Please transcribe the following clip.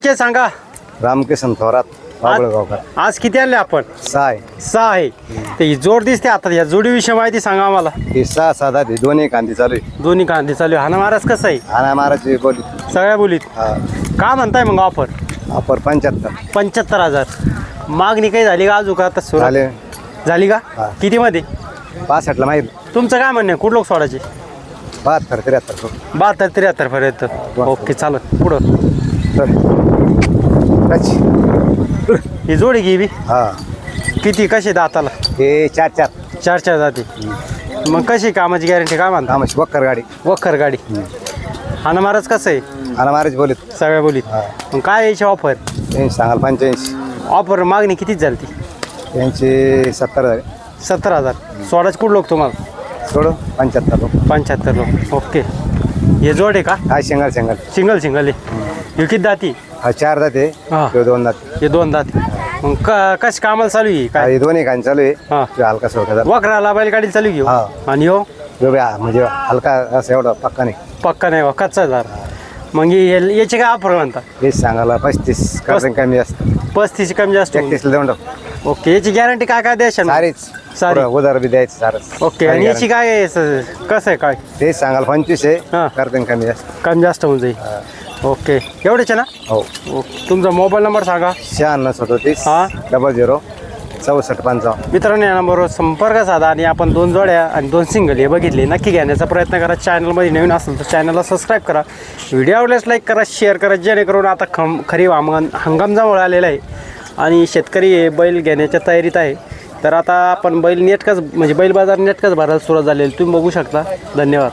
चे सांगा. रामकिशन थोरात बाबळगावकर. आज किती आणले आपण? 6 आहे. ते ही जोड दिसते आता. या जोडीविषयी माहिती सांगा आम्हाला. ही 6 7 दोन्ही कांदी चालू आहे. दोन्ही कांदे चालू आहे. हाना महाराज कसं आहे? हाना महाराजची बोली सगळ्या बोलीत. का म्हणताय मग ऑफर? ऑफर 75 75,000. मागणी काही झाली का अजून का आता सुरू झाले. झाली का? किती मध्ये? 65 ला माहिती. तुमचं काय म्हणणं आहे? कुठं लोक सोडायचे? 72 73 72-73 पर्यंत. ओके चालत पुढं. ही जोडी घे बी. हा किती कशी दाताला? हे 4 चार जाती. मग कशी कामाची गॅरंटी काय म्हणता? कामाची वक्कर गाडी. वखर गाडी. हाना महाराज कसं आहे? हाना महाराज बोलीत सगळ्या बोलीत. मग काय यायची ऑफर? त्यांची सांगाल 85. ऑफर मागणी कितीच झाली ती? त्यांची 70 झाले. 70,000. सोडाच कुठं लोक तुम्हाला? सोडू 75 लोक. 75 लोक. ओके. हे जोड आहे का? हा शेंगाल सिंगल आहे. हे किती दाती? हा 4 दाते. हा. किंवा 2 दाते. हे 2 दाती. मग कशी कामाला चालू आहे हा, काय? हे दोन्ही कांदी चालू आहे. हा. किंवा हलका सोडा वखराला बैलगाडी चालू घेऊ. हा. आणि हो म्हणजे हलका असं एवढा पक्का नाही. पक्का नाही वा कच्चा हजार. मग याचे काय ऑफर म्हणता? हे सांगायला 35 कारण कमी असतं. 35 कमी जास्त होऊन. 31 ला देऊन टाकू. ओके. याची गॅरंटी काय द्यायची? सारी उधार बी द्यायचं सारच. ओके. आणि याची काय आहे? कसं आहे काय? ते सांगाल 25 हा. आहे. करते कमी जास्त. कमी जास्त होऊन जाईल. ओके. एवढेच ना? हो. ओके. तुमचा मोबाईल नंबर सांगा. 96 37 हा. 00 64 55. मित्रांनो या नंबरवर संपर्क साधा आणि आपण 2 जोड्या आणि 2 सिंगल हे बघितले नक्की घेण्याचा प्रयत्न करा. चॅनलमध्ये नवीन असेल तर चॅनलला सबस्क्राईब करा. व्हिडिओ आवडल्यास लाईक करा, शेअर करा. जेणेकरून आता खरीप हंगाम जवळ आलेला आहे आणि शेतकरी हे बैल घेण्याच्या तयारीत आहे. तर आता आपण बैल नेटकच म्हणजे बैल बाजार नेटकच भरायला सुरुवात झालेली तुम्ही बघू शकता. धन्यवाद.